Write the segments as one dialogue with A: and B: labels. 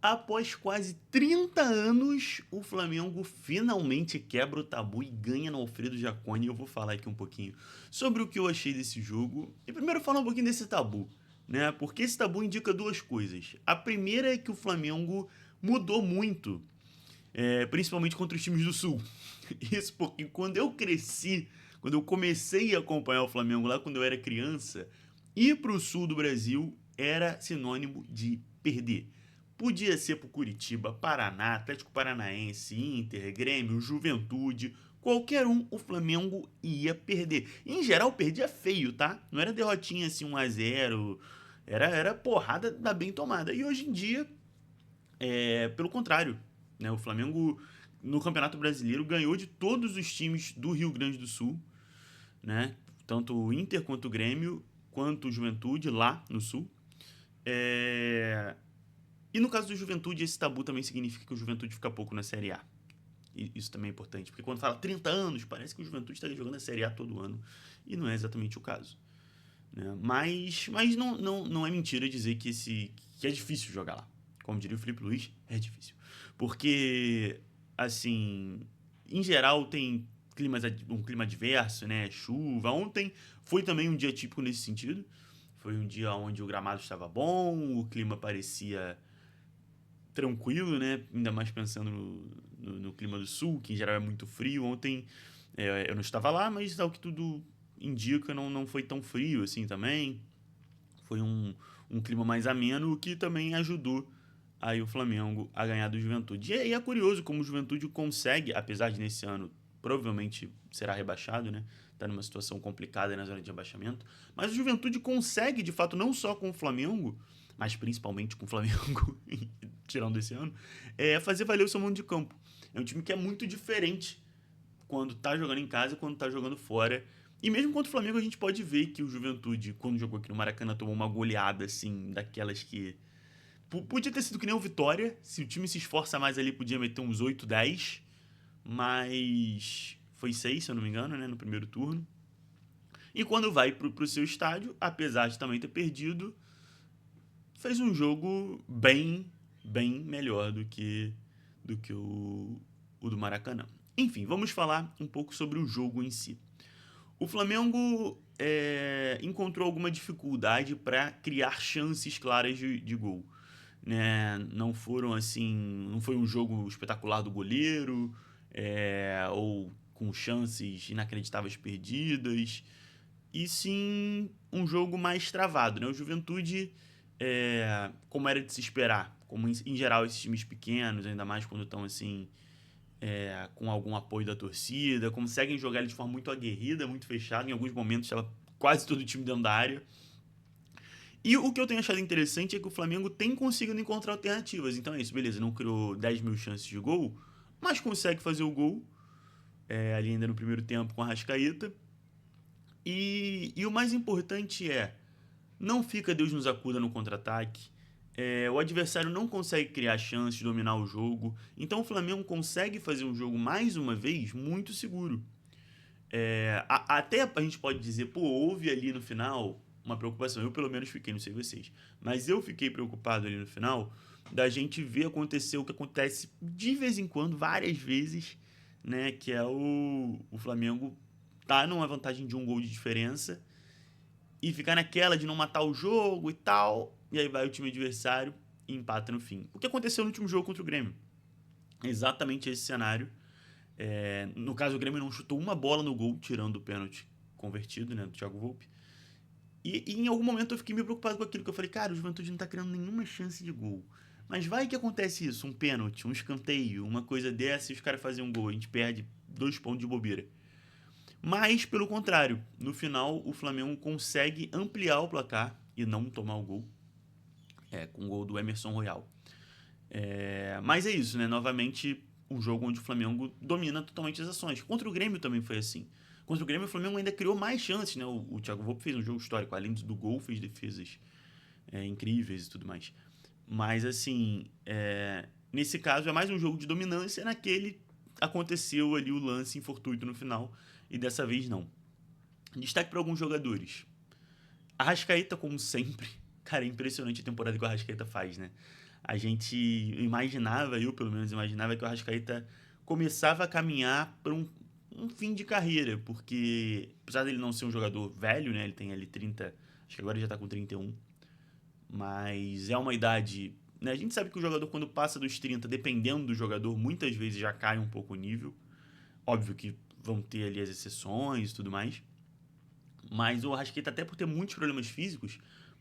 A: Após quase 30 anos, o Flamengo finalmente quebra o tabu e ganha no Alfredo Jaconi. Eu vou falar aqui um pouquinho sobre o que eu achei desse jogo. E primeiro falar um pouquinho desse tabu, né? Porque esse tabu indica duas coisas. A primeira é que o Flamengo mudou muito, principalmente contra os times do Sul. Isso porque quando eu cresci, quando eu comecei a acompanhar o Flamengo lá quando eu era criança, ir pro sul do Brasil era sinônimo de perder. Podia ser pro Curitiba, Paraná, Atlético Paranaense, Inter, Grêmio, Juventude, qualquer um, o Flamengo ia perder. E, em geral, perdia feio, tá? Não era derrotinha assim 1-0, era porrada da bem tomada. E hoje em dia, pelo contrário, né? O Flamengo no Campeonato Brasileiro ganhou de todos os times do Rio Grande do Sul, né? Tanto o Inter quanto o Grêmio, quanto o Juventude lá no Sul. É... E no caso do Juventude, esse tabu também significa que o Juventude fica pouco na Série A. E isso também é importante, porque quando fala 30 anos, parece que o Juventude está jogando a Série A todo ano. E não é exatamente o caso. Né? Mas não é mentira dizer que é difícil jogar lá. Como diria o Felipe Luiz, é difícil. Porque, assim, em geral tem um clima adverso, né? Chuva. Ontem foi também um dia típico nesse sentido. Foi um dia onde o gramado estava bom, o clima parecia tranquilo, né? Ainda mais pensando no clima do sul, que em geral é muito frio. Ontem eu não estava lá, mas ao que tudo indica, não foi tão frio assim também. Foi um clima mais ameno, o que também ajudou aí o Flamengo a ganhar do Juventude. E é curioso como o Juventude consegue, apesar de nesse ano provavelmente será rebaixado, né? Tá numa situação complicada na zona de rebaixamento. Mas o Juventude consegue, de fato, não só com o Flamengo, mas principalmente com o Flamengo, tirando esse ano, fazer valer o seu mando de campo. É um time que é muito diferente quando tá jogando em casa e quando tá jogando fora. E mesmo contra o Flamengo, a gente pode ver que o Juventude, quando jogou aqui no Maracanã, tomou uma goleada, assim, daquelas que. Podia ter sido que nem o Vitória. Se o time se esforça mais ali, podia meter uns 8, 10. Mas foi 6, se eu não me engano, né, no primeiro turno. E quando vai pro seu estádio, apesar de também ter perdido, fez um jogo bem melhor do que o do Maracanã. Enfim, vamos falar um pouco sobre o jogo em si. O Flamengo encontrou alguma dificuldade para criar chances claras de gol. Né? Não foram assim. Não foi um jogo espetacular do goleiro, ou com chances inacreditáveis perdidas. E sim um jogo mais travado. Né? O Juventude, como era de se esperar, como em geral esses times pequenos, ainda mais quando estão assim com algum apoio da torcida, conseguem jogar ele de forma muito aguerrida, muito fechada. Em alguns momentos estava quase todo o time dentro da área. E o que eu tenho achado interessante é que o Flamengo tem conseguido encontrar alternativas. Então é isso, beleza, não criou 10 mil chances de gol, mas consegue fazer o gol ali ainda no primeiro tempo com a Rascaeta. E o mais importante não fica Deus nos acuda no contra-ataque. O adversário não consegue criar chances, dominar o jogo. Então o Flamengo consegue fazer um jogo, mais uma vez, muito seguro. Até a gente pode dizer, pô, houve ali no final uma preocupação. Eu, pelo menos, fiquei, não sei vocês. Mas eu fiquei preocupado ali no final da gente ver acontecer o que acontece de vez em quando, várias vezes, né? Que é o Flamengo tá numa vantagem de um gol de diferença e ficar naquela de não matar o jogo e tal. E aí vai o time adversário e empata no fim. O que aconteceu no último jogo contra o Grêmio? Exatamente esse cenário. No caso, o Grêmio não chutou uma bola no gol, tirando o pênalti convertido, né, do Thiago Volpe. E em algum momento eu fiquei meio preocupado com aquilo, que eu falei, cara, o Juventude não tá criando nenhuma chance de gol. Mas vai que acontece isso, um pênalti, um escanteio, uma coisa dessa e os caras fazem um gol, a gente perde 2 pontos de bobeira. Mas, pelo contrário, no final o Flamengo consegue ampliar o placar e não tomar o gol, com o gol do Emerson Royal. Mas é isso, né? Novamente, um jogo onde o Flamengo domina totalmente as ações. Contra o Grêmio também foi assim. Contra o Grêmio, o Flamengo ainda criou mais chances, né? O Thiago Volpe fez um jogo histórico, além do gol, fez defesas incríveis e tudo mais. Mas, assim, nesse caso é mais um jogo de dominância, naquele aconteceu ali o lance infortuito no final, e dessa vez não. Destaque para alguns jogadores. Arrascaeta, como sempre, cara, é impressionante a temporada que o Arrascaeta faz, né? A gente imaginava, eu pelo menos imaginava, que o Arrascaeta começava a caminhar para um fim de carreira, porque apesar dele não ser um jogador velho, né, ele tem ali 30, acho que agora ele já tá com 31, mas é uma idade, né, a gente sabe que o jogador quando passa dos 30, dependendo do jogador, muitas vezes já cai um pouco o nível, óbvio que vão ter ali as exceções e tudo mais, mas o Arrascaeta, até por ter muitos problemas físicos,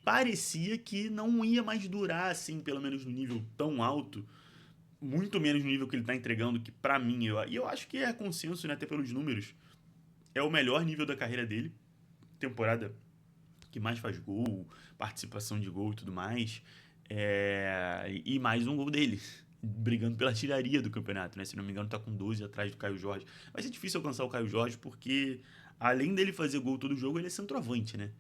A: parecia que não ia mais durar, assim, pelo menos no nível tão alto, muito menos no nível que ele tá entregando, que pra mim, eu acho que é consenso, né, até pelos números, é o melhor nível da carreira dele, temporada que mais faz gol, participação de gol e tudo mais, e mais um gol dele, brigando pela artilharia do campeonato, né? Se não me engano, tá com 12 atrás do Caio Jorge. Vai ser difícil alcançar o Caio Jorge porque, além dele fazer gol todo jogo, ele é centroavante, né?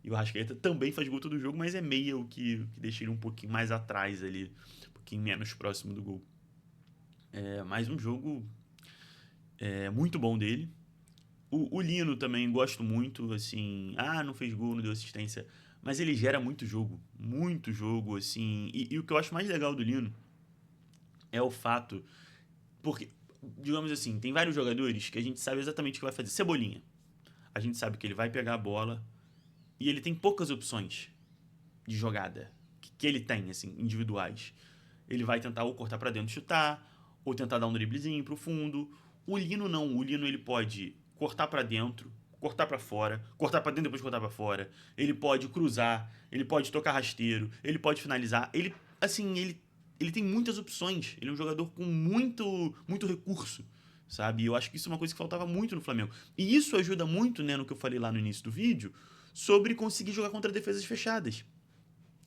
A: E o Arrascaeta também faz gol todo jogo, mas é meia, o que deixa ele um pouquinho mais atrás ali, um pouquinho menos próximo do gol. Mais um jogo muito bom dele. O Lino também gosto muito, assim, não fez gol, não deu assistência, mas ele gera muito jogo, assim, e o que eu acho mais legal do Lino é o fato, porque, digamos assim, tem vários jogadores que a gente sabe exatamente o que vai fazer. Cebolinha, a gente sabe que ele vai pegar a bola e ele tem poucas opções de jogada que ele tem, assim, individuais. Ele vai tentar ou cortar pra dentro e chutar, ou tentar dar um driblezinho pro fundo. O Lino não, o Lino ele pode cortar pra dentro, cortar pra fora, cortar pra dentro e depois cortar pra fora. Ele pode cruzar, ele pode tocar rasteiro, ele pode finalizar. Ele, assim, ele tem muitas opções. Ele é um jogador com muito recurso, sabe? E eu acho que isso é uma coisa que faltava muito no Flamengo. E isso ajuda muito, né, no que eu falei lá no início do vídeo, sobre conseguir jogar contra defesas fechadas.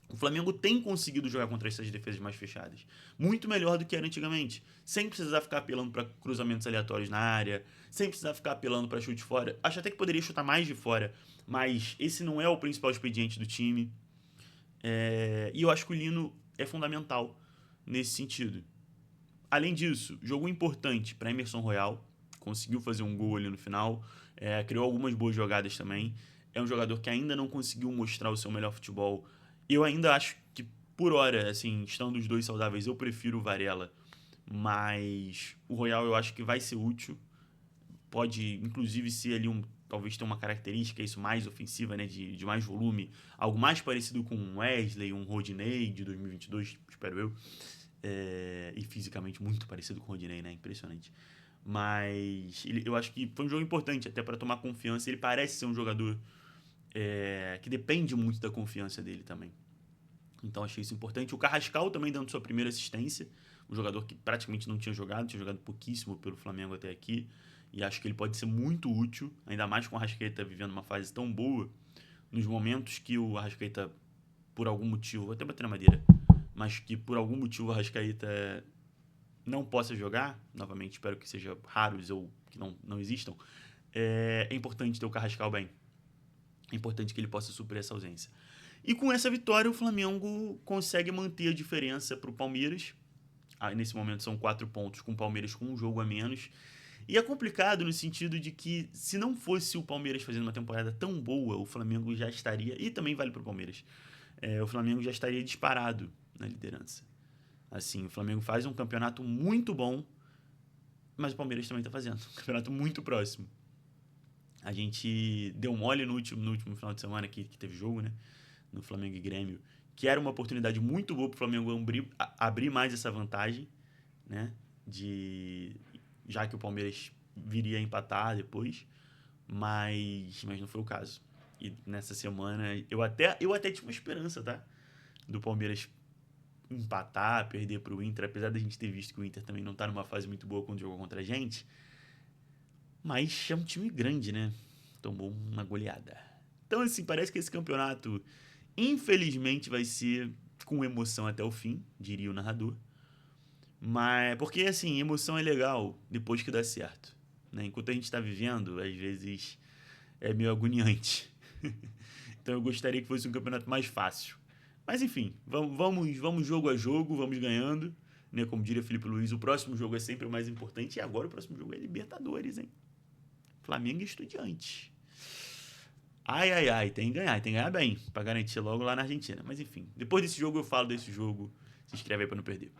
A: O Flamengo tem conseguido jogar contra essas defesas mais fechadas. Muito melhor do que era antigamente. Sem precisar ficar apelando para cruzamentos aleatórios na área, sem precisar ficar apelando para chute fora. Acho até que poderia chutar mais de fora, mas esse não é o principal expediente do time. E eu acho que o Lino é fundamental nesse sentido. Além disso, jogo importante para Emerson Royal. Conseguiu fazer um gol ali no final. Criou algumas boas jogadas também. É um jogador que ainda não conseguiu mostrar o seu melhor futebol. Eu ainda acho que, por hora, assim, estando os dois saudáveis, eu prefiro o Varela. Mas o Royal eu acho que vai ser útil. Pode, inclusive, ser ali talvez ter uma característica isso mais ofensiva, né, de mais volume, algo mais parecido com um Wesley, um Rodinei de 2022, espero eu, e fisicamente muito parecido com o Rodinei, né, impressionante. Mas eu acho que foi um jogo importante até para tomar confiança. Ele parece ser um jogador que depende muito da confiança dele também. Então achei isso importante. O Carrascal também dando sua primeira assistência, um jogador que praticamente não tinha jogado pouquíssimo pelo Flamengo até aqui. E acho que ele pode ser muito útil, ainda mais com o Arrascaeta vivendo uma fase tão boa, nos momentos que o Arrascaeta, por algum motivo, vou até bater na madeira, mas que por algum motivo o Arrascaeta não possa jogar, novamente espero que sejam raros ou que não existam, é importante ter o Carrascal bem. É importante que ele possa suprir essa ausência. E com essa vitória, o Flamengo consegue manter a diferença para o Palmeiras. Nesse momento são 4 pontos, com o Palmeiras com um jogo a menos. E é complicado no sentido de que, se não fosse o Palmeiras fazendo uma temporada tão boa, o Flamengo já estaria, e também vale para o Palmeiras, o Flamengo já estaria disparado na liderança. Assim, o Flamengo faz um campeonato muito bom, mas o Palmeiras também está fazendo um campeonato muito próximo. A gente deu mole no último final de semana que teve jogo, né? No Flamengo e Grêmio, que era uma oportunidade muito boa para o Flamengo abrir mais essa vantagem, né? Já que o Palmeiras viria a empatar depois, mas não foi o caso. E nessa semana eu até tive uma esperança, tá? Do Palmeiras empatar, perder para o Inter, apesar da gente ter visto que o Inter também não tá numa fase muito boa quando jogou contra a gente. Mas é um time grande, né? Tomou uma goleada. Então, assim, parece que esse campeonato, infelizmente, vai ser com emoção até o fim, diria o narrador. Mas, porque, assim, emoção é legal depois que dá certo. Né? Enquanto a gente está vivendo, às vezes é meio agoniante. Então eu gostaria que fosse um campeonato mais fácil. Mas, enfim, vamos jogo a jogo, vamos ganhando. Né? Como diria Felipe Luiz, o próximo jogo é sempre o mais importante. E agora o próximo jogo é Libertadores, hein? Flamengo e Estudiantes. Ai, ai, ai, tem que ganhar bem, pra garantir logo lá na Argentina. Mas enfim, depois desse jogo eu falo desse jogo Se inscreve aí pra não perder.